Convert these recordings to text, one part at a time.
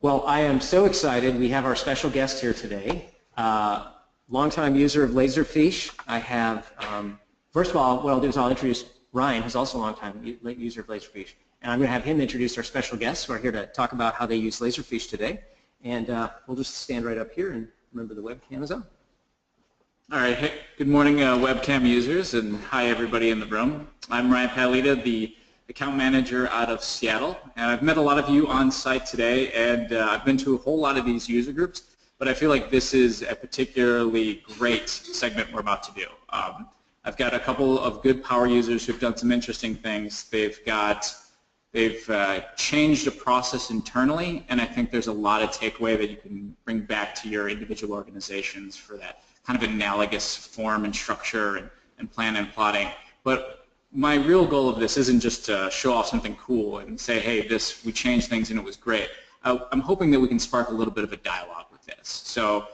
Well, I am so excited. We have our special guest here today, longtime user of Laserfiche. I have, first of all, what I'll do is I'll introduce Ryan, who's also a longtime user of Laserfiche, and I'm going to have him introduce our special guests who are here to talk about how they use Laserfiche today. And we'll just stand right up here and remember the webcam is on. All right. Hey, good morning, webcam users, and hi, everybody in the room. I'm Ryan Palita, the account manager out of Seattle, and I've met a lot of you on site today, and I've been to a whole lot of these user groups, but I feel like this is a particularly great segment we're about to do. I've got a couple of good power users who've done some interesting things. They've changed a process internally, and I think there's a lot of takeaway that you can bring back to your individual organizations for that kind of analogous form and structure and plan and plotting. But my real goal of this isn't just to show off something cool and say, hey, we changed things and it was great. I'm hoping that we can spark a little bit of a dialogue with this. So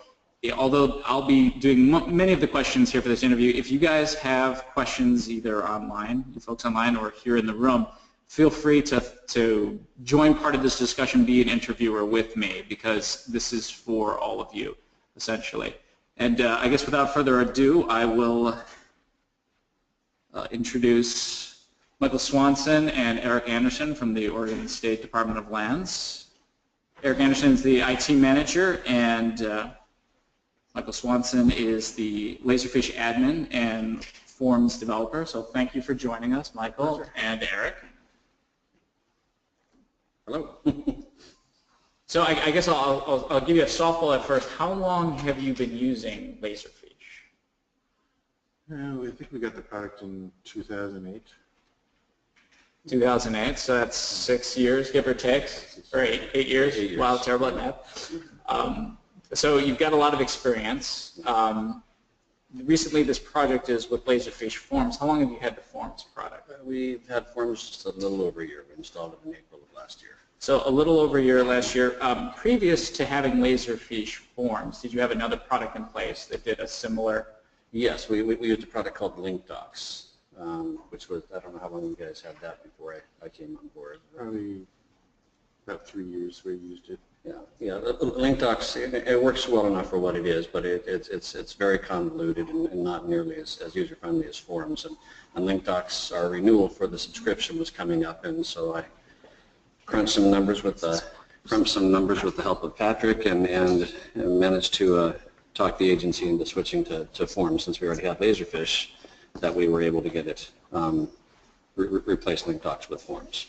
although I'll be doing many of the questions here for this interview, if you guys have questions either online, you folks online, or here in the room, feel free to join part of this discussion, be an interviewer with me, because this is for all of you, essentially. And I guess without further ado, I will introduce Michael Swanson and Eric Anderson from the Oregon State Department of Lands. Eric Anderson is the IT manager, and Michael Swanson is the Laserfiche admin and forms developer. So thank you for joining us, Michael and Eric. Hello. So I guess I'll give you a softball at first. How long have you been using Laserfiche? I think we got the product in 2008. 2008, so that's 6 years, give or take, or 8 years. 8 years. Wow, terrible at math. So you've got a lot of experience. Recently, this project is with Laserfiche Forms. How long have you had the Forms product? We've had Forms just a little over a year. We installed it in April of last year. So a little over a year last year. Previous to having Laserfiche Forms, did you have another product in place that did a similar? Yes, we used a product called LinkDocs, which was, I don't know how long you guys had that before I came on board. Probably about 3 years we used it. Yeah. LinkDocs, it works well enough for what it is, but it's very convoluted and not nearly as user-friendly as Forms. And LinkDocs, our renewal for the subscription was coming up, and so I crunched some numbers with the help of Patrick and managed to talk the agency into switching to Forms, since we already have Laserfiche, that we were able to get it replace LinkDocs with Forms.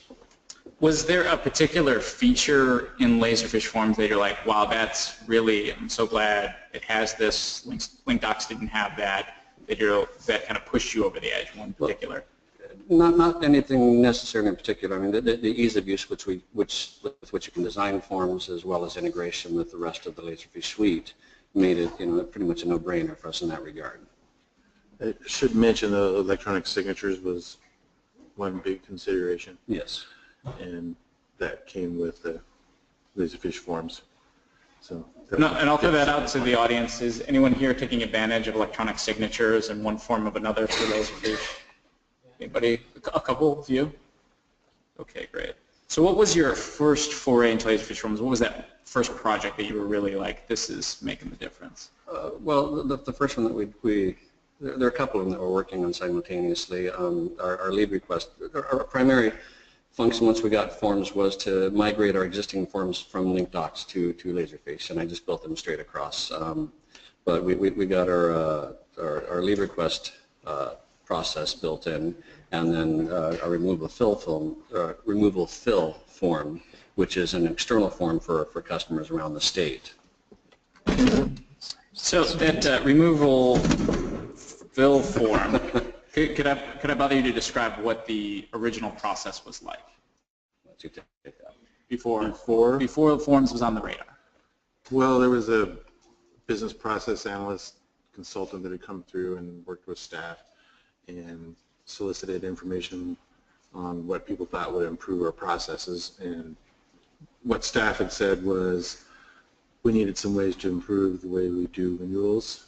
Was there a particular feature in Laserfiche Forms that you're like, wow, that's really, I'm so glad it has this, LinkDocs didn't have that, that kind of pushed you over the edge, one particular? Not anything necessarily in particular. I mean, the ease of use with which you can design forms, as well as integration with the rest of the Laserfiche suite, made it, pretty much a no-brainer for us in that regard. I should mention the electronic signatures was one big consideration. Yes. And that came with the Laserfiche Forms. So. And I'll throw that out to the audience. Is anyone here taking advantage of electronic signatures in one form of another through Laserfiche? Anybody? A couple of you? Okay, great. So what was your first foray into Laserfiche Forms? What was that first project that you were really like, this is making the difference? Well, the first one that there are a couple of them that we're working on simultaneously. Our lead request, our primary function once we got Forms was to migrate our existing forms from LinkDocs to Laserfiche, and I just built them straight across. But we got our lead request process built in, and then a removal fill form, which is an external form for customers around the state. So that removal fill form, could I bother you to describe what the original process was like? Let's take that. Before Forms was on the radar. Well, there was a business process analyst consultant that had come through and worked with staff and solicited information on what people thought would improve our processes, and what staff had said was we needed some ways to improve the way we do renewals.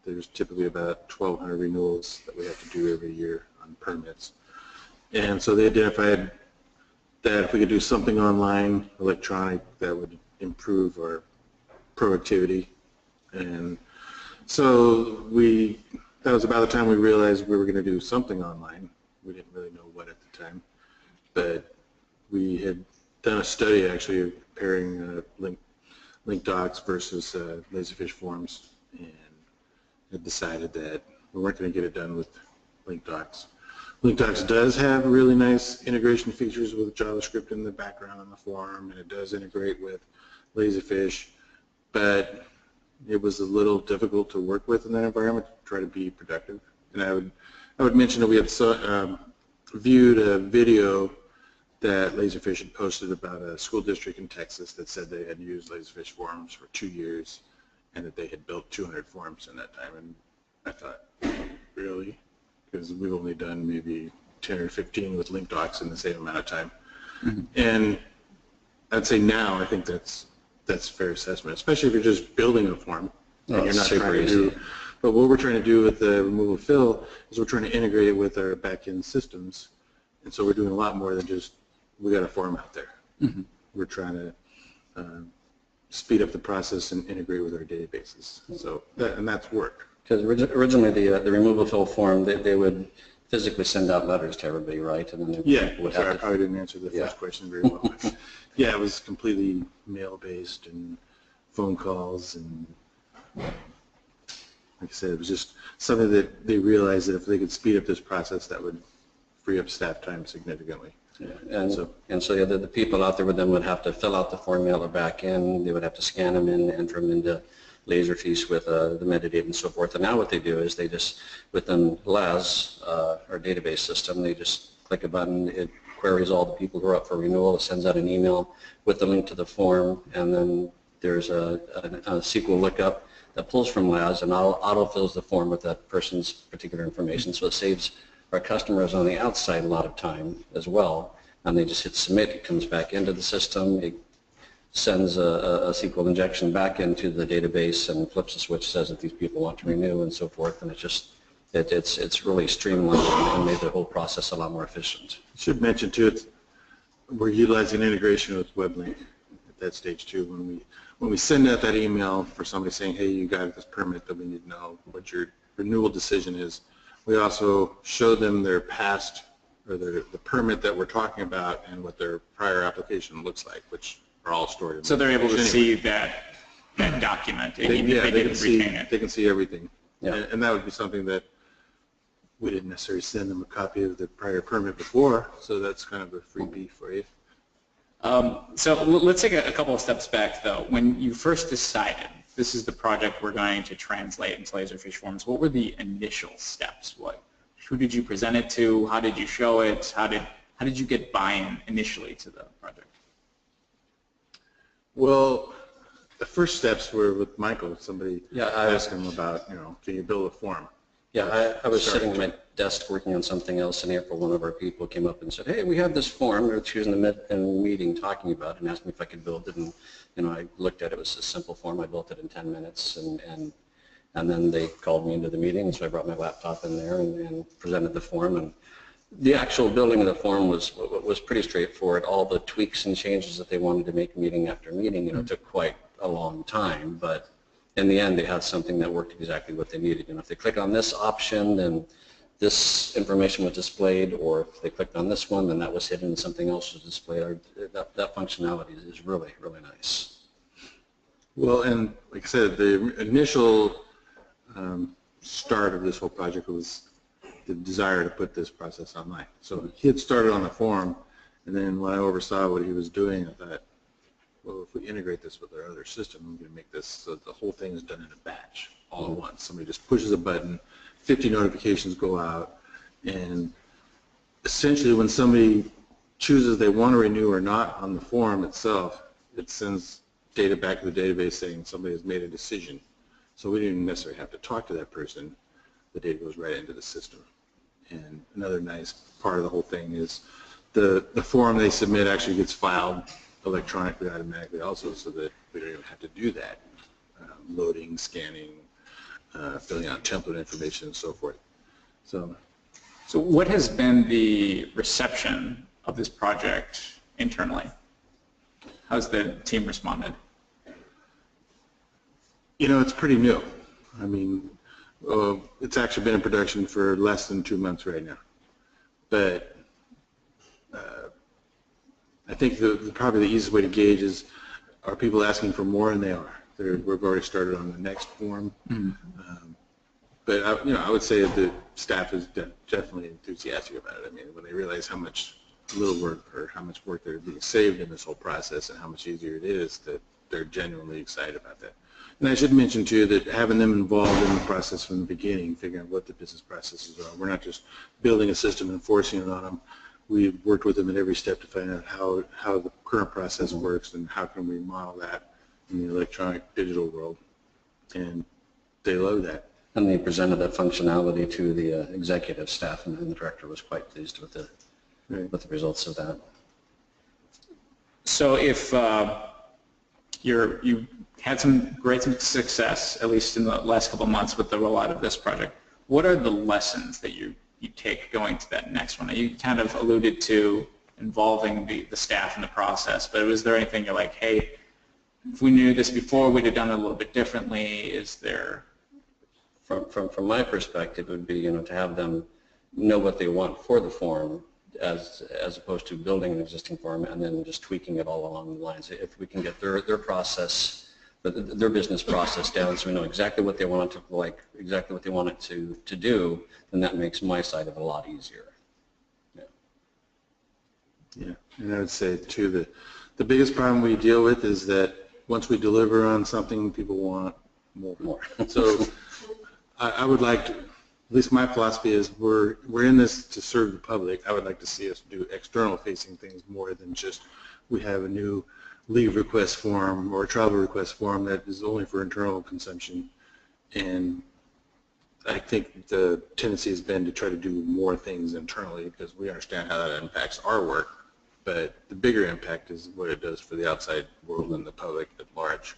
There's typically about 1,200 renewals that we have to do every year on permits, and so they identified that if we could do something online, electronic, that would improve our productivity. And so that was about the time we realized we were going to do something online. We didn't really know what at the time, but we had done a study actually of comparing link docs versus Laserfiche Forms, and had decided that we weren't going to get it done with link docs. Link docs does have really nice integration features with JavaScript in the background on the form, and it does integrate with Laserfiche, but it was a little difficult to work with in that environment to try to be productive. And I would mention that we had viewed a video that Laserfiche had posted about a school district in Texas that said they had used Laserfiche Forms for 2 years and that they had built 200 forms in that time. And I thought, really? Because we've only done maybe 10 or 15 with link docs in the same amount of time. Mm-hmm. And I'd say now I think that's a fair assessment, especially if you're just building a form and you're not trying to do. But what we're trying to do with the remove fill is we're trying to integrate it with our back-end systems, and so we're doing a lot more than just we got a form out there. Mm-hmm. We're trying to speed up the process and integrate with our databases. So and that's worked. Because originally the removal fill form, they would physically send out letters to everybody, right? And then would have I probably didn't answer the first question very well. But yeah, it was completely mail-based and phone calls, and like I said, it was just something that they realized that if they could speed up this process, that would free up staff time significantly. Yeah. And so the people out there would have to fill out the form, mail it back in. They would have to scan them in, enter them into Laserfiche with the metadata and so forth. And now what they do is they just, within LAS, our database system, they just click a button, it queries all the people who are up for renewal, it sends out an email with the link to the form, and then there's a SQL lookup that pulls from LAS and autofills the form with that person's particular information. So it saves our customers on the outside a lot of time as well. And they just hit submit, it comes back into the system, it sends a SQL injection back into the database and flips a switch, says that these people want to renew and so forth, and it's really streamlined and made the whole process a lot more efficient. I should mention too, we're utilizing integration with WebLink at that stage too. When we send out that email for somebody saying, hey, you got this permit that we need to know what your renewal decision is, we also show them their past, or the permit that we're talking about and what their prior application looks like, which are all stored in. So they're able to see that document. They can see everything. Yeah. And that would be something that we didn't necessarily send them a copy of the prior permit before, so that's kind of a freebie for you. So let's take a couple of steps back though. When you first decided this is the project we're going to translate into Laserfiche Forms, what were the initial steps? Who did you present it to? How did you show it? How did you get buy-in initially to the project? Well, the first steps were with Michael. Somebody asked him about, can you build a form? Yeah, I was sitting at my desk working on something else in April. One of our people came up and said, hey, we have this form that she was in a meeting talking about, and asked me if I could build it. And I looked at it. It was a simple form. I built it in 10 minutes, and then they called me into the meeting, and so I brought my laptop in there and presented the form. And the actual building of the form was pretty straightforward. All the tweaks and changes that they wanted to make meeting after meeting, took quite a long time, but in the end they had something that worked exactly what they needed. If they click on this option, then this information was displayed, or if they clicked on this one, then that was hidden and something else was displayed. That functionality is really, really nice. Well, and like I said, the initial start of this whole project was the desire to put this process online. So he had started on the form, and then when I oversaw what he was doing, I thought, well, if we integrate this with our other system, we're going to make this so the whole thing is done in a batch all at once. Somebody just pushes a button, 50 notifications go out, and essentially when somebody chooses they want to renew or not on the form itself, it sends data back to the database saying somebody has made a decision. So we didn't necessarily have to talk to that person. The data goes right into the system. And another nice part of the whole thing is the form they submit actually gets filed electronically automatically also, so that we don't even have to do that. Loading, scanning, filling out template information and so forth. So what has been the reception of this project internally? How's the team responded? You know, it's pretty new. I mean, it's actually been in production for less than 2 months right now. But I think probably the easiest way to gauge is, are people asking for more? And they are. We've already started on the next form. But I would say that the staff is definitely enthusiastic about it. I mean, when they realize how much little work or how much work they're being saved in this whole process and how much easier it is, that they're genuinely excited about that. And I should mention too that having them involved in the process from the beginning, figuring out what the business processes are. We're not just building a system and forcing it on them. We've worked with them at every step to find out how the current process works and how can we model that in the electronic digital world. And they love that. And they presented that functionality to the executive staff, and the director was quite pleased with the results of that. So if you had some great success, at least in the last couple of months with the rollout of this project, what are the lessons that you take going to that next one? You kind of alluded to involving the staff in the process, but was there anything you're like, hey, if we knew this before, we'd have done it a little bit differently? Is there... From my perspective, it would be, to have them know what they want for the form, as opposed to building an existing form and then just tweaking it all along the lines. If we can get their process, their business process down, so we know exactly what they want it to look like, exactly what they want it to do, then that makes my side of it a lot easier. Yeah, and I would say too, the biggest problem we deal with is that once we deliver on something, people want more. So I would like to, at least my philosophy is we're in this to serve the public. I would like to see us do external facing things more than just we have a new leave request form or a travel request form that is only for internal consumption. And I think the tendency has been to try to do more things internally because we understand how that impacts our work. But the bigger impact is what it does for the outside world and the public at large.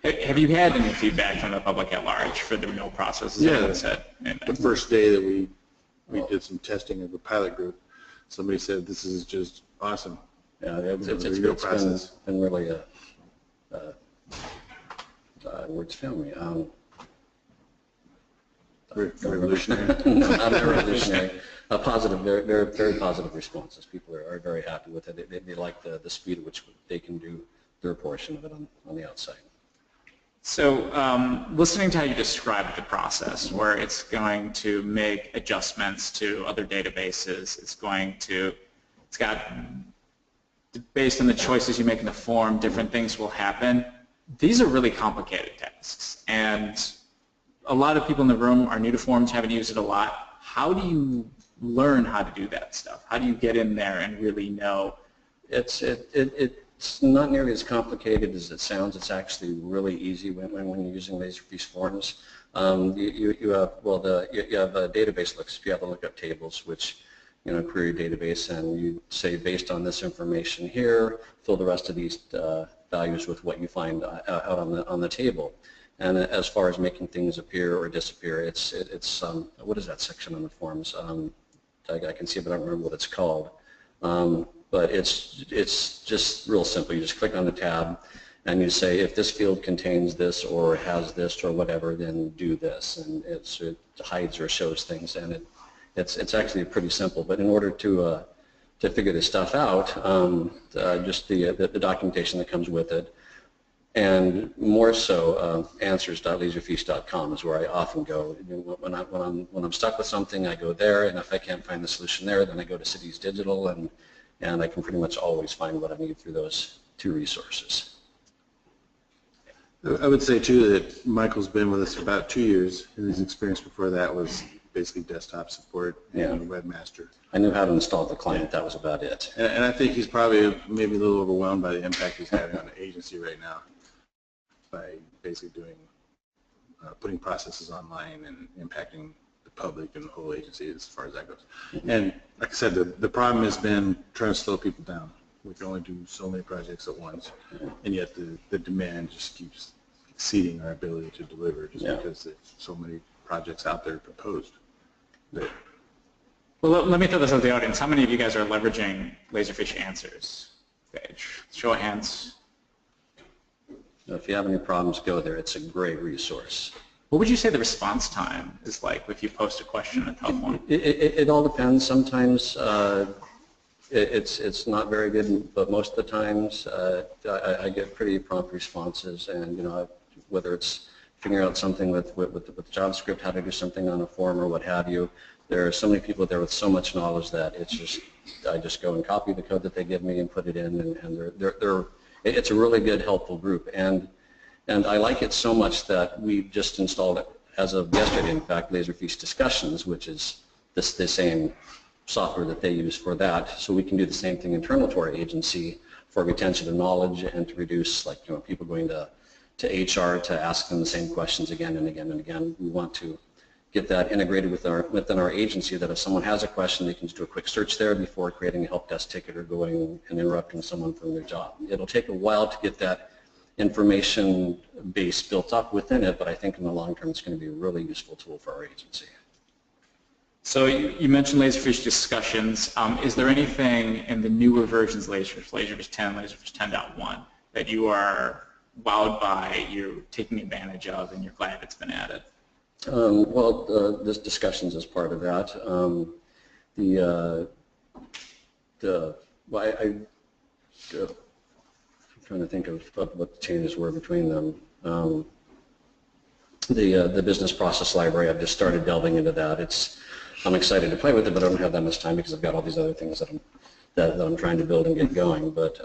Have you had any feedback from the public at large for the renewal process? Yeah, the first day that we did some testing of a pilot group, somebody said this is just awesome. Yeah, it's been really words fail me. Revolutionary. No, not revolutionary. A positive, very positive responses. People are very happy with it. They like the speed at which they can do their portion of it on the outside. So listening to how you described the process, where it's going to make adjustments to other databases, it's got, based on the choices you make in the form, different things will happen. These are really complicated tasks, and a lot of people in the room are new to forms, haven't used it a lot. How do you learn how to do that stuff? How do you get in there and really know? It's not nearly as complicated as it sounds. It's actually really easy when you're using Laserfiche Forms. You have a database looks. If you have a lookup tables, which query database, and you say based on this information here, fill the rest of these values with what you find out on the table. And as far as making things appear or disappear, it's what is that section on the forms? I can see it, but I don't remember what it's called. But it's just real simple. You just click on the tab and you say if this field contains this or has this or whatever, then do this, and it hides or shows things, and it's actually pretty simple. But in order to figure this stuff out, just the documentation that comes with it, and more so answers.laserfiche.com is where I often go. When I'm stuck with something, I go there, and if I can't find the solution there, then I go to Cities Digital, and I can pretty much always find what I need through those two resources. I would say too that Michael's been with us for about 2 years, and his experience before that was basically desktop support and webmaster. I knew how to install the client. That was about it. And I think he's probably maybe a little overwhelmed by the impact he's having on the agency right now by basically doing putting processes online and impacting the public and the whole agency as far as that goes. And like I said, the problem has been trying to slow people down. We can only do so many projects at once, and yet the demand just keeps exceeding our ability to deliver just because there's so many projects out there proposed. Well, let me throw this out to the audience. How many of you guys are leveraging Laserfiche Answers page? Show of hands. If you have any problems, go there. It's a great resource. What would you say the response time is like if you post a question in a tough one? It all depends. Sometimes it's not very good, but most of the times I get pretty prompt responses, and whether it's figuring out something with JavaScript, how to do something on a form or what have you. There are so many people there with so much knowledge that I just go and copy the code that they give me and put it in, and it's a really good, helpful group. And I like it so much that we just installed it as of yesterday, in fact, Laserfiche Discussions, which is the same software that they use for that, so we can do the same thing internal to our agency for retention of knowledge and to reduce, like, people going to HR to ask them the same questions again and again and again. We want to get that integrated within our agency, that if someone has a question, they can just do a quick search there before creating a help desk ticket or going and interrupting someone from their job. It'll take a while to get that information base built up within it, but I think in the long term it's going to be a really useful tool for our agency. So you mentioned Laserfiche Discussions. Is there anything in the newer versions of Laserfiche 10, Laserfiche 10.1, that you are wowed by, you're taking advantage of, and you're glad it's been added? This Discussions is part of that. I'm trying to think of what the changes were between them. The business process library, I've just started delving into that. I'm excited to play with it, but I don't have that much time because I've got all these other things that I'm trying to build and get going. But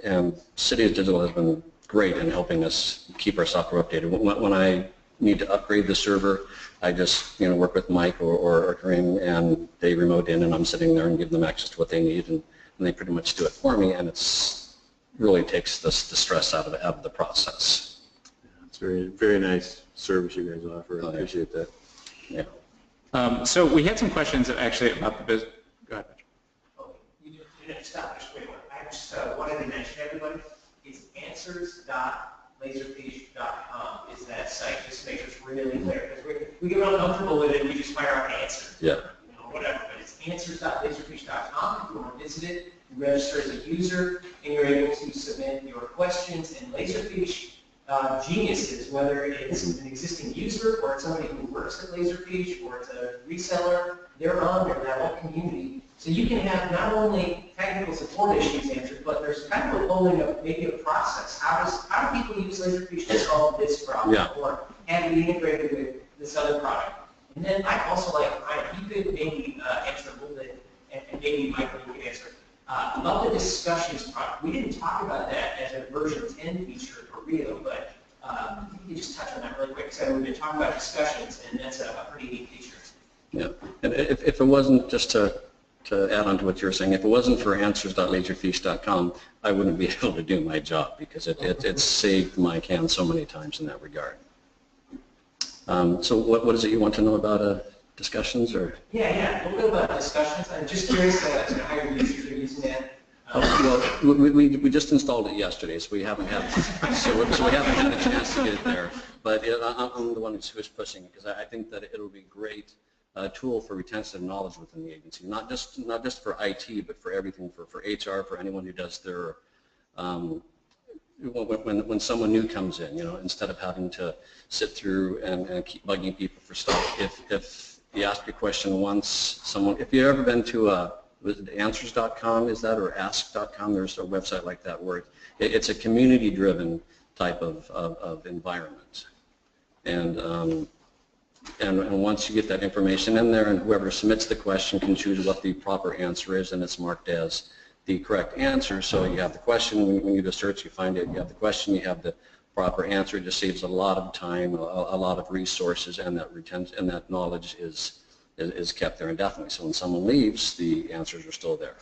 and City of Digital has been great in helping us keep our software updated. When I need to upgrade the server, I just work with Mike or Kareem, and they remote in, and I'm sitting there and give them access to what they need, and they pretty much do it for me, and it's really takes the stress out of the process. It's very, very nice service you guys offer. I appreciate that. Yeah. So we had some questions actually about the business. Go ahead. Oh, you didn't stop. Just wait a minute. I just wanted to mention to everybody, it's answers.laserfiche.com is that site, just to make sure it's really clear. Because we get real comfortable with it, we just fire out answers. Yeah. Whatever. But it's answers.laserfiche.com. If you want to visit it, you register as a user, and you're able to submit your questions. And Laserfiche geniuses, whether it's an existing user or it's somebody who works at Laserfiche or it's a reseller, they're on there, that whole community. So you can have not only technical support issues answered, but there's kind of a polling of maybe a process. How do people use Laserfiche to solve this problem, or have it integrated with this other product? And then I also like, you could maybe answer a little bit, and maybe Michael, you could answer about the discussions product. We didn't talk about that as a version 10 feature for real, but you can just touch on that really quick. So we've been talking about discussions, and that's a pretty neat feature. Yeah, and if it wasn't, just to add on to what you were saying, if it wasn't for answers.laserfiche.com, I wouldn't be able to do my job, because it saved my can so many times in that regard. So what is it you want to know about discussions, or? Yeah, a little bit about discussions. I'm just curious how your users are using that. Well, we just installed it yesterday, so we haven't had a chance to get it there. But I'm the one who's pushing it, because I think that it'll be a great tool for retention of knowledge within the agency, not just for IT, but for everything, for HR, for anyone who does their when someone new comes in, instead of having to sit through and keep bugging people for stuff. If you ask a question once, if you've ever been to was it answers.com, is that, or ask.com? There's a website like that where it's a community-driven type of environment, and once you get that information in there, and whoever submits the question can choose what the proper answer is, and it's marked as the correct answer. So you have the question, when you do a search, you find it, you have the question, you have the proper answer. It just saves a lot of time, a lot of resources, and that knowledge is kept there indefinitely. So when someone leaves, the answers are still there.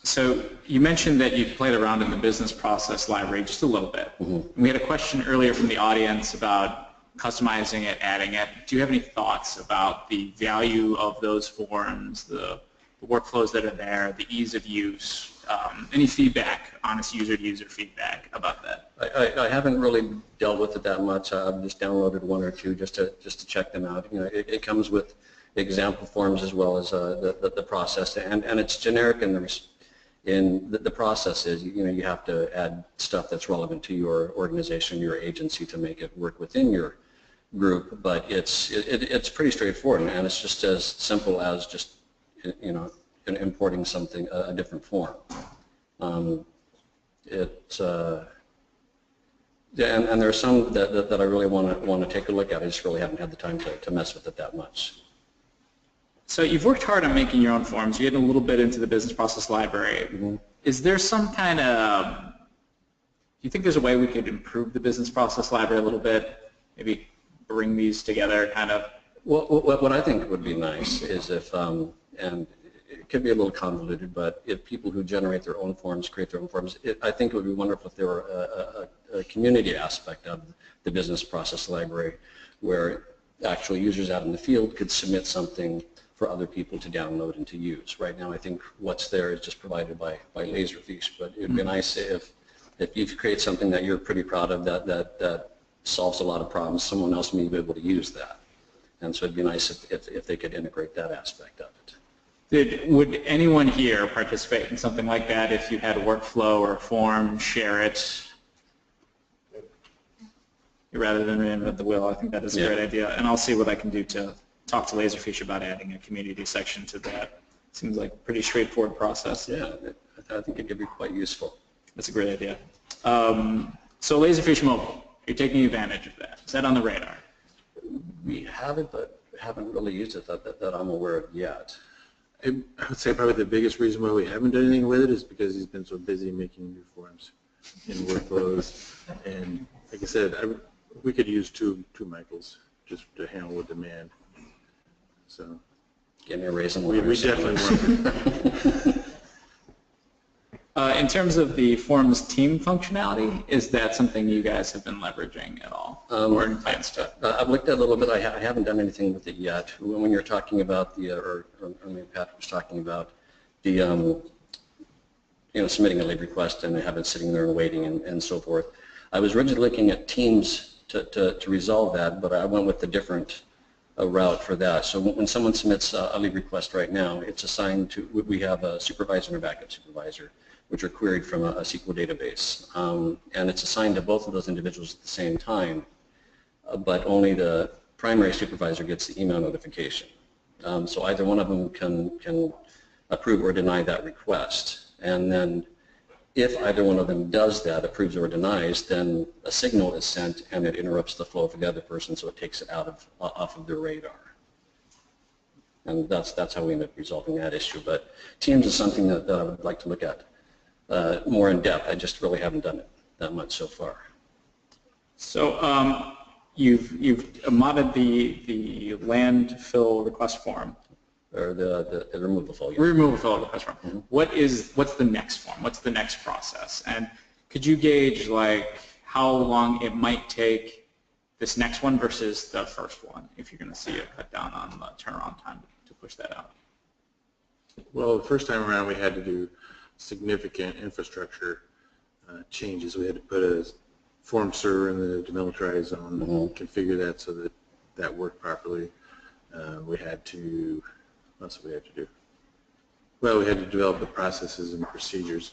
So you mentioned that you played around in the business process library just a little bit. Mm-hmm. We had a question earlier from the audience about customizing it, adding it. Do you have any thoughts about the value of those forms, the workflows that are there, the ease of use, any feedback, honest user-to-user feedback about that? I haven't really dealt with it that much. I've just downloaded one or two just to check them out. It comes with example forms as well as the process, and it's generic And the process is, you have to add stuff that's relevant to your organization, your agency, to make it work within your group. But it's pretty straightforward, and it's just as simple as just importing something, a different form. And there are some that I really want to take a look at. I just really haven't had the time to mess with it that much. So you've worked hard on making your own forms. You get a little bit into the business process library. Mm-hmm. Is there some kind of, do you think there's a way we could improve the business process library a little bit? Maybe bring these together kind of? Well, what I think would be nice is if, and it could be a little convoluted, but if people who generate their own forms create their own forms, I think it would be wonderful if there were a community aspect of the business process library where actual users out in the field could submit something for other people to download and to use. Right now, I think what's there is just provided by Laserfiche, but it would be nice if you create something that you're pretty proud of that solves a lot of problems, someone else may be able to use that. And so it'd be nice if they could integrate that aspect of it. Would anyone here participate in something like that if you had a workflow or a form, share it? Rather than reinvent the wheel, I think that is a great idea. And I'll see what I can do to talk to Laserfiche about adding a community section to that. Seems like a pretty straightforward process. Yeah, I think it could be quite useful. That's a great idea. So Laserfiche Mobile, you're taking advantage of that. Is that on the radar? We have it, but haven't really used it that I'm aware of yet. I would say probably the biggest reason why we haven't done anything with it is because he's been so busy making new forms and workflows. And like I said, we could use two Michaels just to handle the demand. So give me a raise and we definitely want. In terms of the Forms team functionality, is that something you guys have been leveraging at all? Or in plans to? I've looked at it a little bit. I haven't done anything with it yet. When you're talking about or maybe Patrick was talking about the submitting a lead request and have it sitting there and waiting and so forth. I was originally looking at Teams to resolve that, but I went with a different route for that. So when someone submits a lead request right now, it's assigned to, we have a supervisor and a backup supervisor, which are queried from a SQL database. And it's assigned to both of those individuals at the same time, but only the primary supervisor gets the email notification. So either one of them can approve or deny that request. And then if either one of them does that, approves or denies, then a signal is sent and it interrupts the flow for the other person, so it takes it off of their radar. And that's how we end up resolving that issue. But Teams is something that I would like to look at more in depth. I just really haven't done it that much so far. So you've modded the landfill request form. Or the removal flow. Yeah. Removal flow request form. Mm-hmm. What's the next form? What's the next process? And could you gauge like how long it might take this next one versus the first one if you're going to see a cut down on the turnaround time to push that out? Well, the first time around we had to do significant infrastructure changes. We had to put a form server in the demilitarized zone, configure that so that that worked properly. We had to, what else did we have to do? Well, we had to develop the processes and procedures.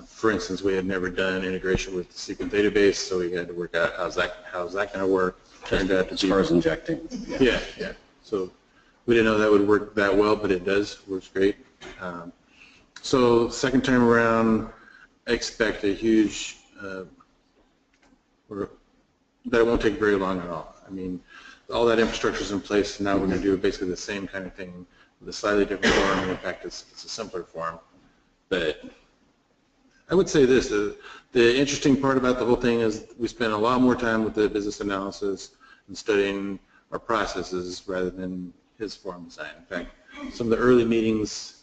For instance, we had never done integration with the SQL database, so we had to work out how's that going to work. Turned out to as far as injecting. Yeah. So we didn't know that would work that well, but it does. Works great. So second time around, I expect a huge, that it won't take very long at all. I mean, all that infrastructure is in place, and now we're going to do basically the same kind of thing with a slightly different form, and in fact it's a simpler form. But I would say this, the interesting part about the whole thing is we spent a lot more time with the business analysis and studying our processes rather than his form design. In fact, some of the early meetings,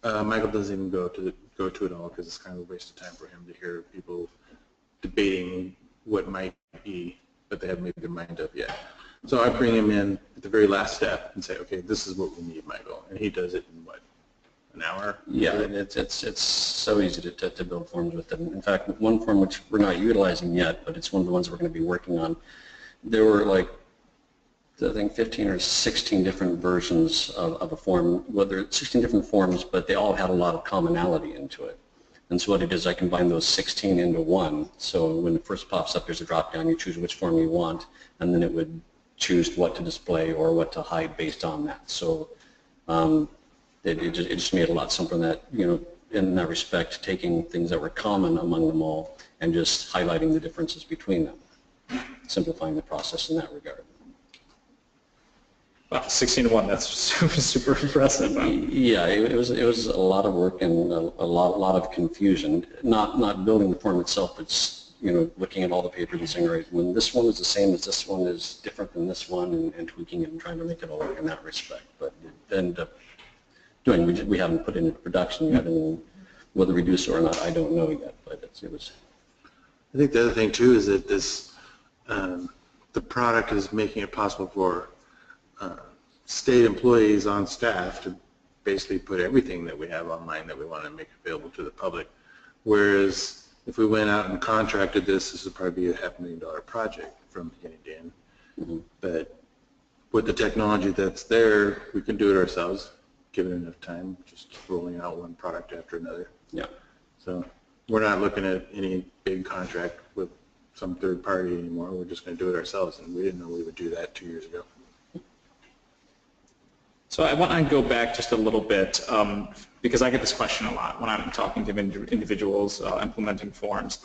Michael doesn't even go to it all because it's kind of a waste of time for him to hear people debating what might be, but they haven't made their mind up yet. So I bring him in at the very last step and say, okay, this is what we need, Michael, and he does it in what, an hour? Yeah, it's so easy to build forms with them. In fact, one form which we're not utilizing yet, but it's one of the ones we're going to be working on. There were like I think 15 or 16 different versions of a form, whether it's 16 different forms, but they all had a lot of commonality into it. And so what it is, I combine those 16 into one. So when it first pops up, there's a drop down, you choose which form you want, and then it would choose what to display or what to hide based on that. So it just made it a lot simpler that, in that respect, taking things that were common among them all and just highlighting the differences between them, simplifying the process in that regard. Wow, 16 to 1, that's super impressive. Yeah, it was a lot of work and a lot of confusion. Not building the form itself, but looking at all the papers and saying, right, when this one is the same as this one is different than this one, and tweaking it and trying to make it all work in that respect. But it ended up doing, we haven't put it into production yet, and whether we do so or not, I don't know yet. But it was. I think the other thing too is that this, the product is making it possible for state employees on staff to basically put everything that we have online that we want to make available to the public. Whereas if we went out and contracted this would probably be a $500,000 project from beginning to end. Mm-hmm. But with the technology that's there, we can do it ourselves, given enough time, just rolling out one product after another. Yeah. So we're not looking at any big contract with some third party anymore. We're just going to do it ourselves, and we didn't know we would do that 2 years ago. So I want to go back just a little bit because I get this question a lot when I'm talking to individuals implementing forms.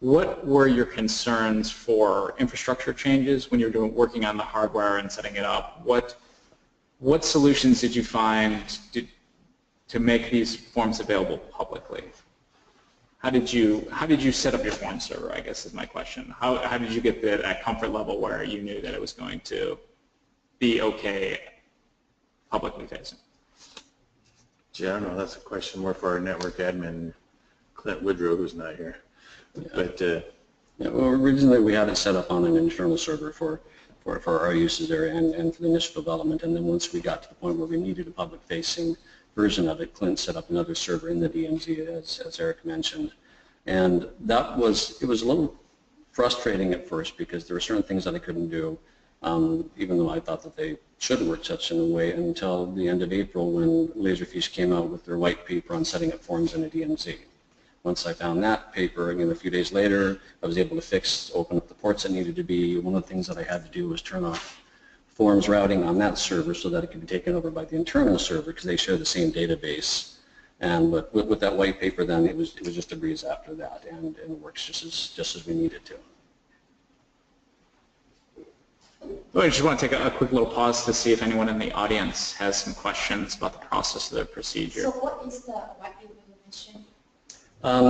What were your concerns for infrastructure changes when you're working on the hardware and setting it up? What solutions did you find to make these forms available publicly? How did you set up your form server, I guess is my question. How did you get that comfort level where you knew that it was going to be okay publicly facing? Gee, I don't know. That's a question more for our network admin, Clint Woodrow, who's not here. Yeah. But yeah, well, originally we had it set up on an internal server for our uses there and for the initial development. And then once we got to the point where we needed a public-facing version of it, Clint set up another server in the DMZ, as Eric mentioned. And it was a little frustrating at first because there were certain things that I couldn't do, even though I thought that they should work such in a way, until the end of April when Laserfiche came out with their white paper on setting up forms in a DMZ. Once I found that paper, again, a few days later, I was able to open up the ports that needed to be. One of the things that I had to do was turn off forms routing on that server so that it could be taken over by the internal server because they share the same database. And but with that white paper, then it was just a breeze after that, and it works just as we need it to. Well, I just want to take a quick little pause to see if anyone in the audience has some questions about the process of the procedure. So what is the white paper you mentioned? I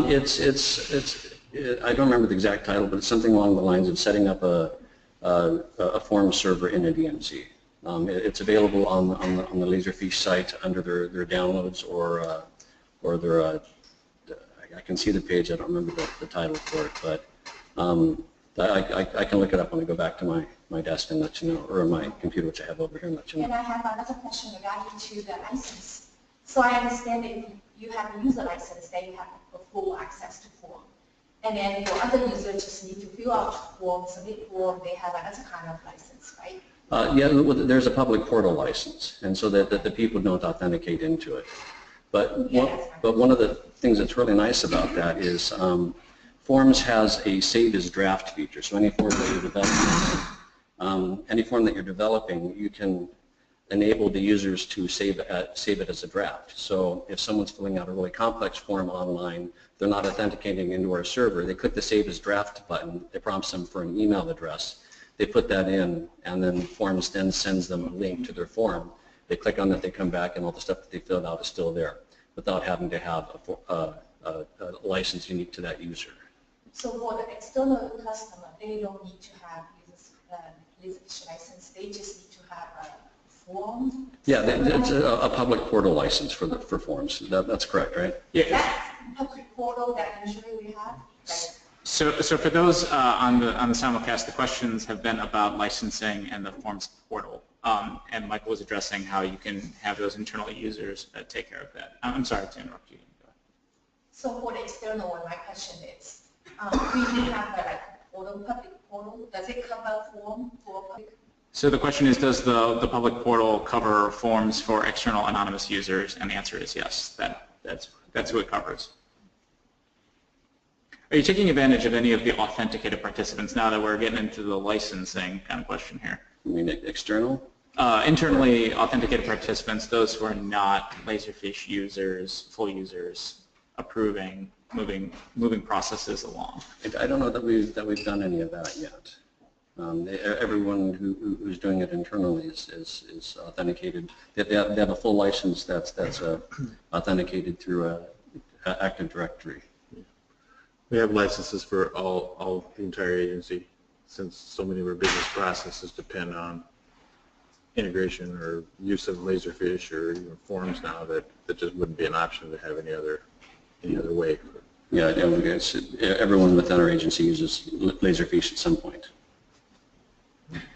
don't remember the exact title, but it's something along the lines of setting up a form server in a DMZ. It's available on the Laserfiche site under their downloads or their. I can see the page. I don't remember the title for it, but I can look it up when I go back to my desk and let you know, or my computer, which I have over here, and let you know. And I have another question regarding to the license. So I understand that if you have a user license, then you have a full access to form. And then your other users just need to fill out form, submit form, they have another kind of license, right? Yeah, there's a public portal license, and so that the people don't authenticate into it. But one of the things that's really nice about that is Forms has a save as draft feature. So any form that you're developing, you can enable the users to save it as a draft. So if someone's filling out a really complex form online, they're not authenticating into our server, they click the Save as Draft button, it prompts them for an email address. They put that in, and then Forms then sends them a link to their form. They click on that, they come back, and all the stuff that they filled out is still there, without having to have a license unique to that user. So for the external customer, they don't need to have Laserfiche license, they just need to have a form? Yeah, it's a public portal license for Forms. That's correct, right? Yeah. That's public portal that usually we have? So for those on the simulcast, the questions have been about licensing and the Forms portal. And Michael was addressing how you can have those internal users take care of that. I'm sorry to interrupt you. So for the external one, my question is, we have a portal, public portal. Does it cover form for public? So the question is, does the public portal cover forms for external anonymous users? And the answer is yes, that's who it covers. Are you taking advantage of any of the authenticated participants now that we're getting into the licensing kind of question here? You mean external? Internally authenticated participants, those who are not Laserfiche users, full users, approving, moving processes along. I don't know that we've done any of that yet. Everyone who's doing it internally is authenticated. They have a full license that's authenticated through Active Directory. We have licenses for all the entire agency, since so many of our business processes depend on integration or use of Laserfiche or even forms now that just wouldn't be an option to have any other way. Yeah, everyone within our agency uses Laserfiche at some point.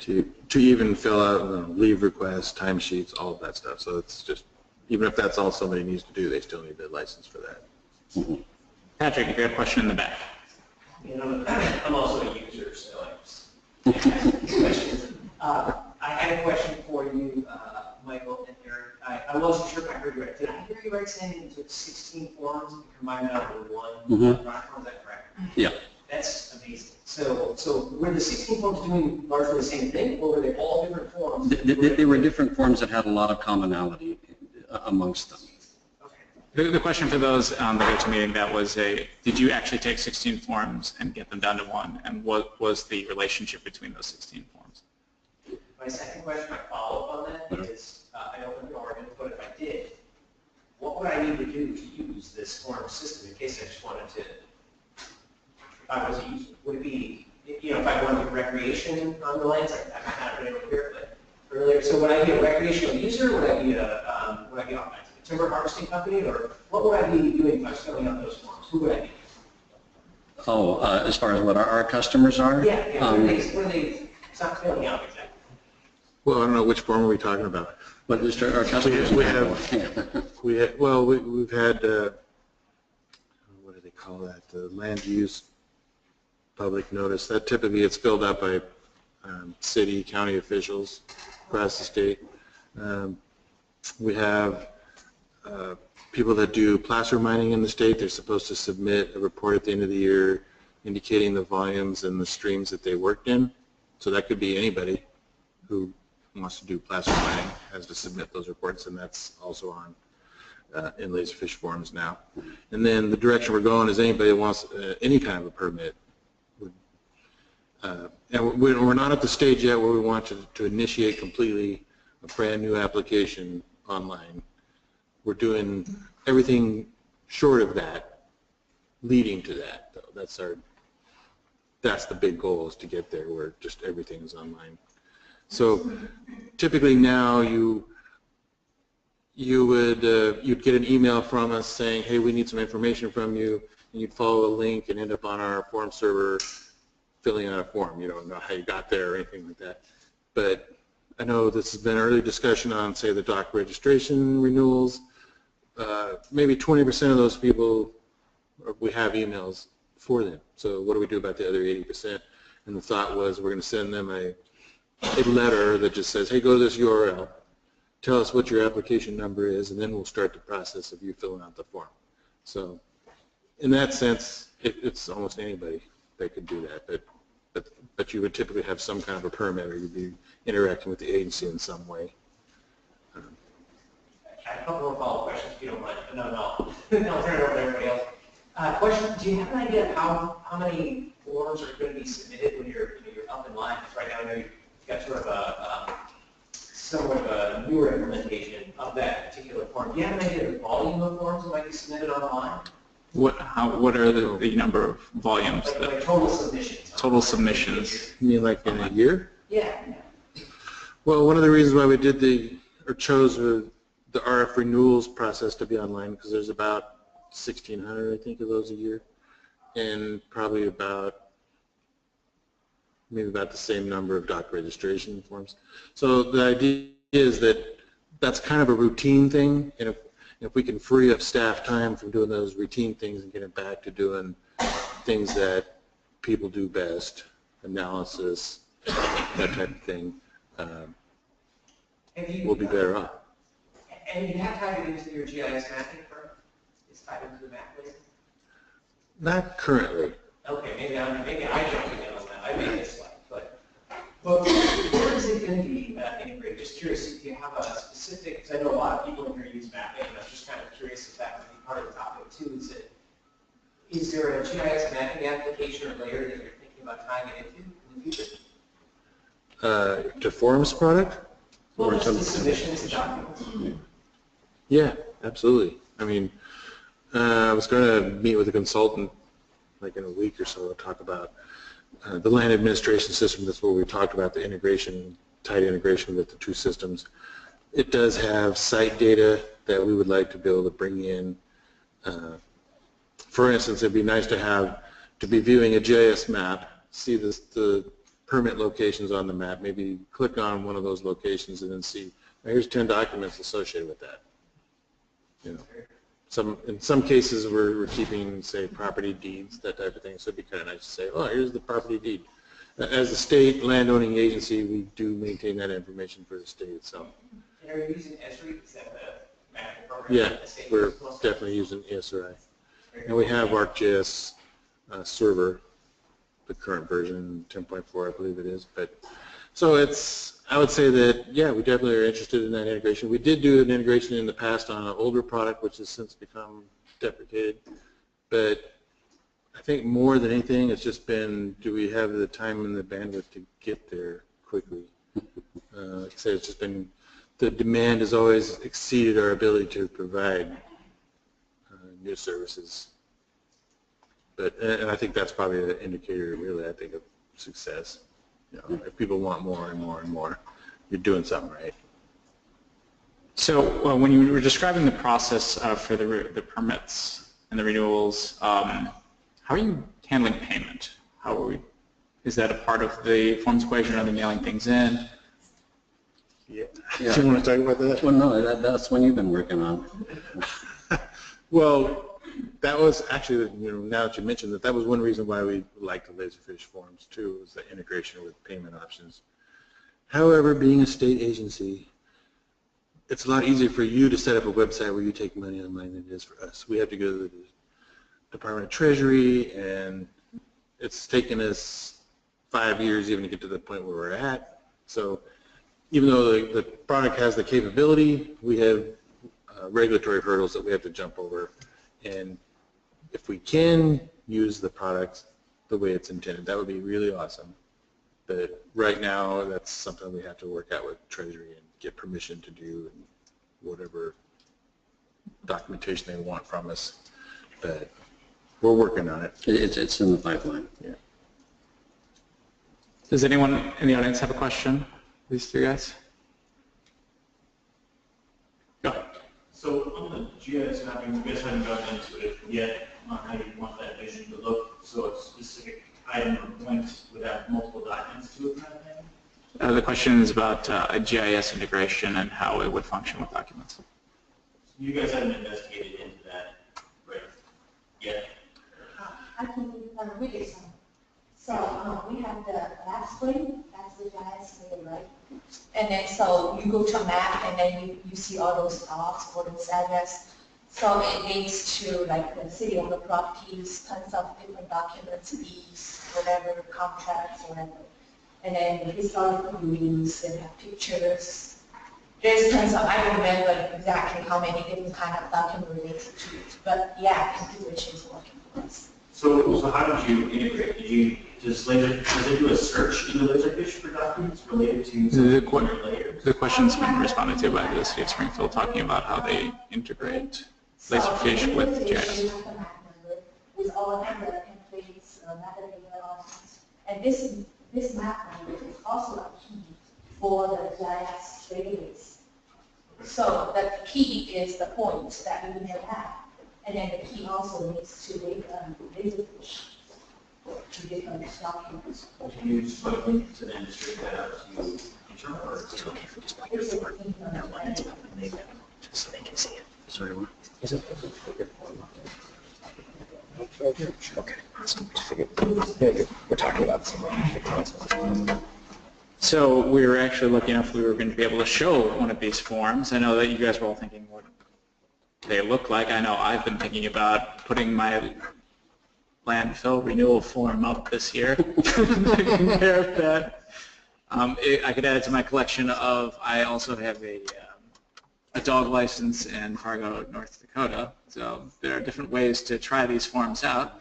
To even fill out leave requests, timesheets, all of that stuff. So it's just, even if that's all somebody needs to do, they still need the license for that. Mm-hmm. Patrick, if you have a question in the back. You know, I'm also a user, so I questions. I had a question for you, Michael and Eric. I wasn't sure if I heard you right. Did I hear you right saying it took 16 forms and combined them into one document? Is that correct? Yeah. That's amazing. So were the 16 forms doing largely the same thing, or were they all different forms? They were different forms that had a lot of commonality amongst them. The question for those on the go-to meeting, that was did you actually take 16 forms and get them down to one, and what was the relationship between those 16 forms? My second question, my follow-up on that is, I don't know our input. If I did, what would I need to do to use this form system in case I just wanted to, if I was a user? Would it be, you know, if I wanted to do recreation on the lands, I'm not going to here, but earlier, so would I be a recreational user? Would I be a timber harvesting company, or what would I be doing if I was filling out those forms? Who would I be? Oh, as far as what our customers are? Yeah, what are they not filling out exactly? Well, I don't know, which form are we talking about? But just our customers. We've had, what do they call that? The land use public notice. That typically it's filled out by city, county officials across the state. We have people that do placer mining in the state. They're supposed to submit a report at the end of the year indicating the volumes and the streams that they worked in. So that could be anybody who wants to do placer mining has to submit those reports, and that's also on in Laserfiche Forms now. And then the direction we're going is anybody that wants any kind of a permit. And we're not at the stage yet where we want to initiate completely a brand new application online. We're doing everything short of that, leading to that, though. That's the big goal, is to get there where just everything is online. So typically now you'd get an email from us saying, hey, we need some information from you, and you'd follow a link and end up on our form server filling out a form. You don't know how you got there or anything like that. But I know this has been early discussion on, say, the dock registration renewals. Maybe 20% of those people, we have emails for them. So what do we do about the other 80%? And the thought was we're going to send them a letter that just says, hey, go to this URL, tell us what your application number is, and then we'll start the process of you filling out the form. So in that sense, it's almost anybody that could do that. But you would typically have some kind of a permit, or you'd be interacting with the agency in some way. I have a couple more follow-up questions, if you don't mind. No, I'll turn it over to everybody else. Question, do you have an idea of how many forms are going to be submitted when you're up in line? Because right now I know you've got sort of a newer implementation of that particular form. Do you have an idea of the volume of forms that might be submitted online? What are the number of volumes? Like total submissions. Total submissions. You mean like in a year? Yeah. Well, one of the reasons why we did chose the RF renewals process to be online, because there's about 1,600, I think, of those a year, and probably maybe about the same number of dock registration forms. So the idea is that that's kind of a routine thing, and if we can free up staff time from doing those routine things and get it back to doing things that people do best, analysis, that type of thing, we'll be better off. And you have tied it into your GIS mapping, correct? It's tied into the map layer? Not currently. Okay, maybe I don't think on that. I made this slide, but where is it going to be integrated? Just curious if you have a specific, because I know a lot of people in here use mapping, and I was just kind of curious if that would be part of the topic too. Is there a GIS mapping application or layer that you're thinking about tying it into in the future? To Forms product? Well, just the submissions and documents. Yeah, absolutely. I mean, I was going to meet with a consultant like in a week or so to talk about the land administration system. That's what we talked about, the integration, tight integration with the two systems. It does have site data that we would like to be able to bring in. For instance, it'd be nice to be viewing a GIS map, see the permit locations on the map, maybe click on one of those locations and then see, here's 10 documents associated with that. You know, in some cases we're keeping, say, property deeds, that type of thing, so it'd be kind of nice to say, oh, here's the property deed. As a state landowning agency, we do maintain that information for the state itself. And are you using Esri? Is that the mapping program? Yeah, we're definitely using ESRI. And we have ArcGIS server, the current version, 10.4 I believe it is. But so I would say that, yeah, we definitely are interested in that integration. We did do an integration in the past on an older product, which has since become deprecated. But I think more than anything, it's just been, do we have the time and the bandwidth to get there quickly? Like I said, it's just been, the demand has always exceeded our ability to provide new services. But, and I think that's probably an indicator, really, I think, of success. You know, if people want more and more and more, you're doing something right. So when you were describing the process for the permits and the renewals, how are you handling payment? Is that a part of the forms equation? Are they mailing things in? Yeah. Yeah. Do you want to talk about that? Well, no, that's one you've been working on. Well, that was actually, you know, now that you mentioned that, that was one reason why we liked the Laserfiche Forms too, was the integration with payment options. However, being a state agency, it's a lot easier for you to set up a website where you take money online than it is for us. We have to go to the Department of Treasury, and it's taken us 5 years even to get to the point where we're at. So even though the product has the capability, we have regulatory hurdles that we have to jump over. And if we can use the product the way it's intended, that would be really awesome. But right now, that's something we have to work out with Treasury and get permission to do and whatever documentation they want from us. But we're working on it. It's in the pipeline. Yeah. Does anyone in the audience have a question? These three guys? Go ahead. So on the GIS mapping, you guys haven't gotten into it yet on how you want that vision to look. So a specific item or point would have multiple documents to it kind of thing? The question is about a GIS integration and how it would function with documents. So you guys haven't investigated into that right yet? I can read it some. So we have the map screen, that's the GIS layer, right? And then so you go to a map and then you see all those dots for those address. So it leads to like the city owner properties, tons of different documents, deeds, whatever, contracts, whatever. And then historical views and have pictures. There's tons of, I don't remember exactly how many different kind of documents related to it. But yeah, integration is working for us. So how did you integrate? Does it do a search into Laserfiche for documents related to layers? The question's been responded to by the City of Springfield talking about how they integrate Laserfiche with GIS. With all the templates, metadata options. And this map number is also a key for the GIS database. So the key is the points that we may have. And then the key also needs to Laserfiche to different documents. Can you just put a link to the industry that out to internal or? It's okay if we just put this work in So they can see it. Sorry, what? Is it? Okay, awesome. We're talking about some. So we were actually looking if we were going to be able to show one of these forms. I know that you guys were all thinking what they look like. I know I've been thinking about putting my landfill renewal form up this year. Compare that. I could add it to my collection of, I also have a dog license in Fargo, North Dakota. So there are different ways to try these forms out.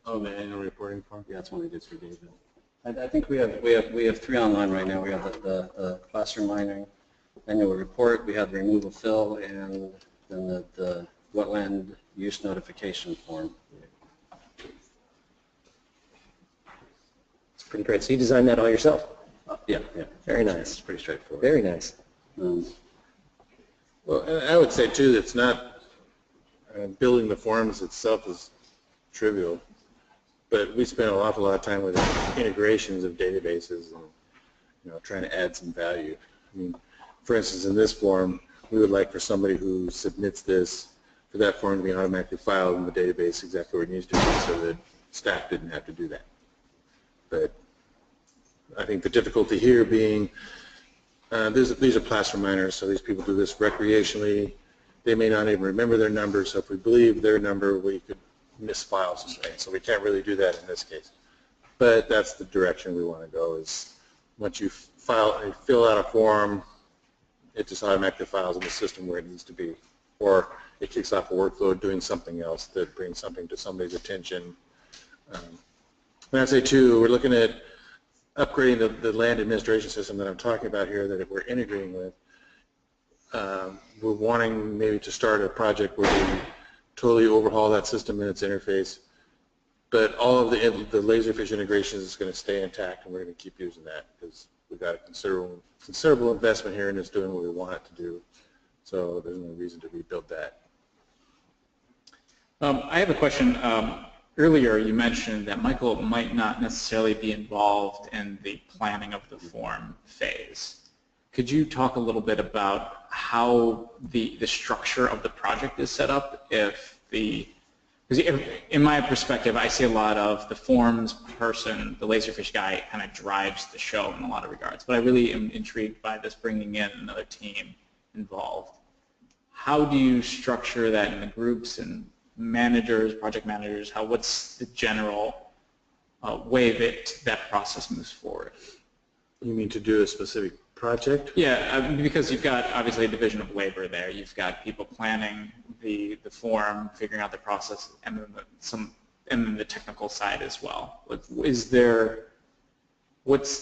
Oh, the annual reporting form? Yeah, that's one we did for David. I think we have 3 online right now. We have the classroom mining annual report, we have the removal fill, and then the wetland use notification form. It's pretty great. So you designed that all yourself? Yeah. Very nice. It's pretty straightforward. Very nice. Well, and I would say too, it's not building the forms itself is trivial, but we spend an awful lot of time with integrations of databases and trying to add some value. I mean, for instance, in this form, we would like for somebody who submits this for that form to be automatically filed in the database exactly where it needs to be, so that staff didn't have to do that. But I think the difficulty here being these are plaster miners, so these people do this recreationally. They may not even remember their number, so if we believe their number, we could misfile something. So we can't really do that in this case. But that's the direction we want to go, is once you fill out a form, it just automatically files in the system where it needs to be. Or it kicks off a workflow doing something else that brings something to somebody's attention. And I'd say too, we're looking at upgrading the land administration system that I'm talking about here that we're integrating with. We're wanting maybe to start a project where we totally overhaul that system and its interface, but all of the Laserfiche integrations is going to stay intact, and we're going to keep using that because we've got a considerable investment here, and it's doing what we want it to do. So there's no reason to rebuild that. I have a question. Earlier you mentioned that Michael might not necessarily be involved in the planning of the form phase. Could you talk a little bit about how the structure of the project is set up? Because in my perspective, I see a lot of the forms person, the Laserfiche guy, kind of drives the show in a lot of regards. But I really am intrigued by this bringing in another team involved. How do you structure that in the groups and managers, project managers? What's the general way that process moves forward? You mean to do a specific project? Yeah, because you've got obviously a division of labor there. You've got people planning the form, figuring out the process, and then the technical side as well.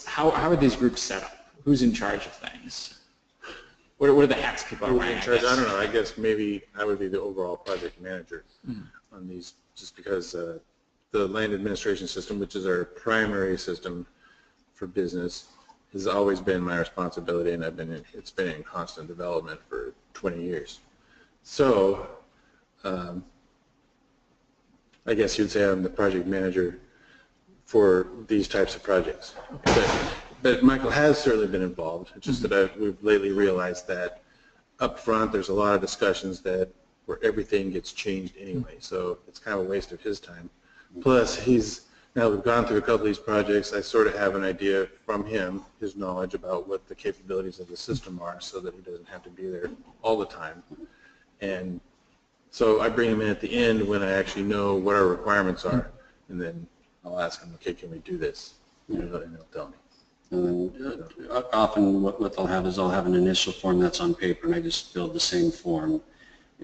How are these groups set up? Who's in charge of things? What are the hats people are wearing? I don't know. I guess maybe I would be the overall project manager on these, just because the land administration system, which is our primary system for business, has always been my responsibility, and it's been in constant development for 20 years. So I guess you'd say I'm the project manager for these types of projects. But Michael has certainly been involved. It's just that we've lately realized that up front there's a lot of discussions where everything gets changed anyway, so it's kind of a waste of his time. Plus, now we've gone through a couple of these projects, I sort of have an idea from him, his knowledge about what the capabilities of the system are, so that he doesn't have to be there all the time. And so I bring him in at the end when I actually know what our requirements are, and then I'll ask him, okay, can we do this? And he'll tell me. And then often what they'll have is I'll have an initial form that's on paper, and I just build the same form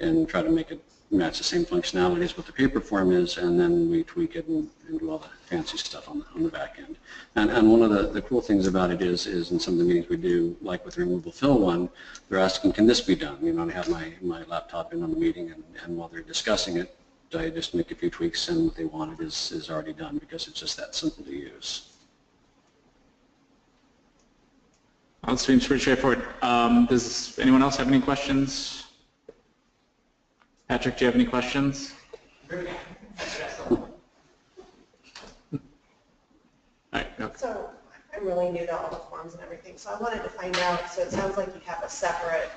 and try to make it match the same functionality as what the paper form is, and then we tweak it and do all the fancy stuff on the back end. And one of the cool things about it is in some of the meetings we do, like with the removal fill one, they're asking, can this be done? I have my laptop in on the meeting, and while they're discussing it, I just make a few tweaks, and what they wanted is already done, because it's just that simple to use. Well, it seems pretty straightforward. Does anyone else have any questions? Patrick, do you have any questions? All right, go. So I'm really new to all the forms and everything, so I wanted to find out, so it sounds like you have a separate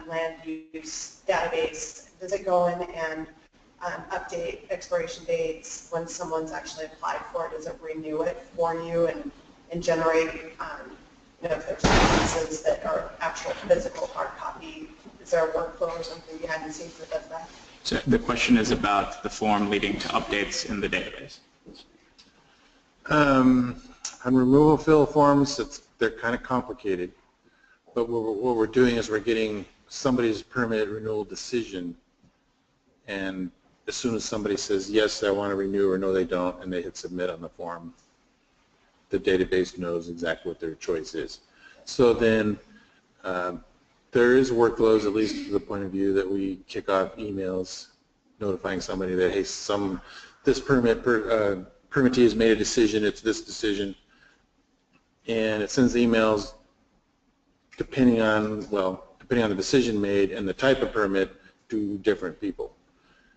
land use database. Does it go in and update expiration dates when someone's actually applied for it? Does it renew it for you? And and generate, if there's licenses that are actual physical hard copy. Is there a workflow or something behind the scenes that does that? So the question is about the form leading to updates in the database. On removal fill forms, they're kind of complicated, but what we're doing is we're getting somebody's permit renewal decision, and as soon as somebody says, yes, I want to renew, or no, they don't, and they hit submit on the form, the database knows exactly what their choice is. So then there is workflows, at least to the point of view that we kick off emails notifying somebody that, hey, this permittee has made a decision, it's this decision, and it sends emails depending on the decision made and the type of permit to different people.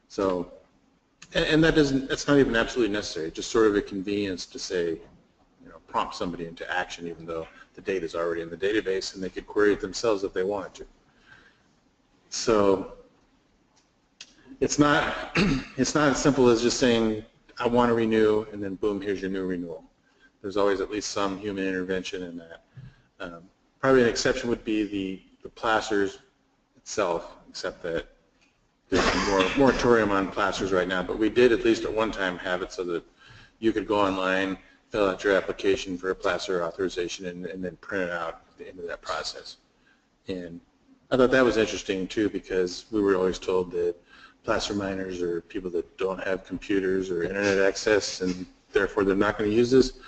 So, and that's not even absolutely necessary, just sort of a convenience to say, prompt somebody into action, even though the data is already in the database and they could query it themselves if they wanted to. So it's not as simple as just saying, I want to renew, and then boom, here's your new renewal. There's always at least some human intervention in that. Probably an exception would be the plasters itself, except that there's a moratorium on plasters right now, but we did at least at one time have it so that you could go online, fill out your application for a plaster authorization, and then print it out at the end of that process. And I thought that was interesting too, because we were always told that plaster miners are people that don't have computers or internet access, and therefore they're not going to use this.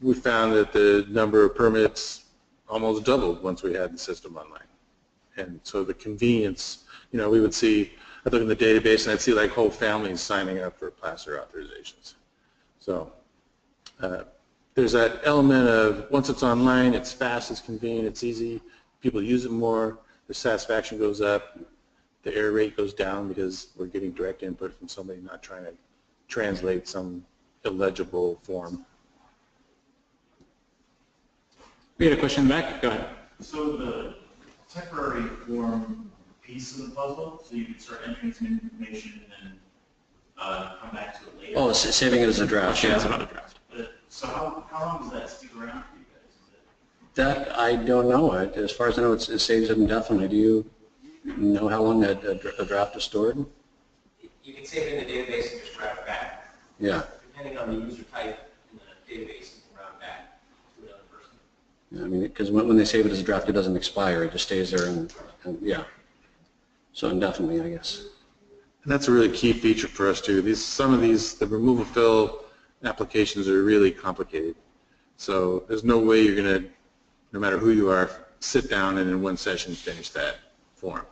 We found that the number of permits almost doubled once we had the system online. And so the convenience, we would see, I'd look in the database and I'd see like whole families signing up for plaster authorizations. So there's that element of once it's online, it's fast, it's convenient, it's easy, people use it more, the satisfaction goes up, the error rate goes down because we're getting direct input from somebody, not trying to translate some illegible form. We had a question in the back. Go ahead. So the temporary form piece of the puzzle, so you can start entering some information and then come back to it later. Oh, saving it as a draft. Yeah, it's another draft. So how long does that stick around for you guys? That I don't know. As far as I know, it saves it indefinitely. Do you know how long a draft is stored? You can save it in the database and just draft it back. Yeah. Depending on the user type in the database, you can route back to another person. Yeah, I mean, because when they save it as a draft, it doesn't expire. It just stays there, and yeah. So indefinitely, I guess. And that's a really key feature for us too. The removal fill applications are really complicated. So there's no way you're going to, no matter who you are, sit down and in one session finish that form.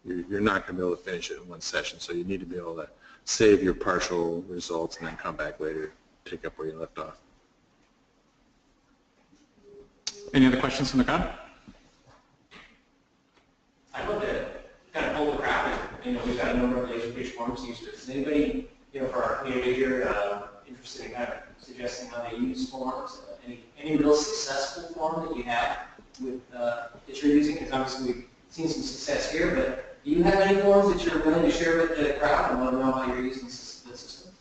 You're not going to be able to finish it in one session, so you need to be able to save your partial results and then come back later, take up where you left off. Any other questions from the crowd? I'd love to kind of pull the crowd. We've got a number of Laserfiche Forms users. Is anybody, for our community here, interested in kind of suggesting how they use forms? Any real successful form that you have with that you're using? Because obviously we've seen some success here, but do you have any forms that you're willing to share with the crowd and let them know how you're using the system?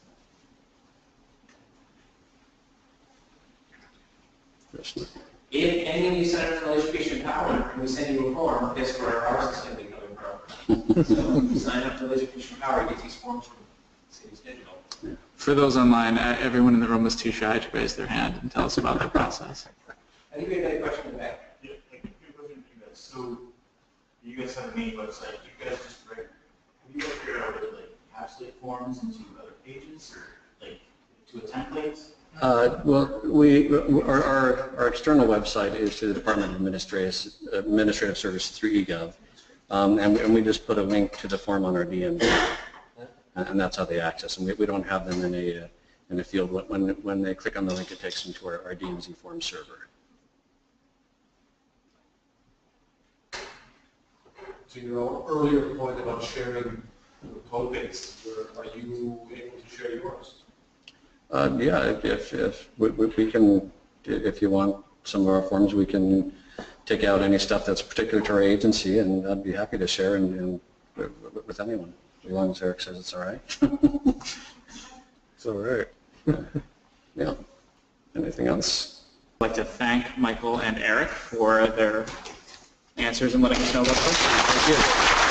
If any of you sign up for Laserfiche Empowerment and we send you a form, guess where ours is going to be coming from. So if you sign up for Laserfiche Empower, you get these forms from Cities Digital. For those online, everyone in the room was too shy to raise their hand and tell us about the process. I think we have a question in the back. Yeah, a question for you guys. So you guys have a main website. You guys just have you guys figured out a way to encapsulate forms into other pages or to a template? Well, our external website is to the Department of Administrative Services through eGov, and we just put a link to the form on our DMZ, and that's how they access them. We don't have them in a field. When they click on the link, it takes them to our DMZ form server. To your earlier point about sharing the code base, are you able to share yours? Yeah, if we can, if you want some of our forms, we can take out any stuff that's particular to our agency, and I'd be happy to share with anyone, as long as Eric says it's all right. It's all right. Yeah. Anything else? I'd like to thank Michael and Eric for their answers and letting us know about questions. Thank you.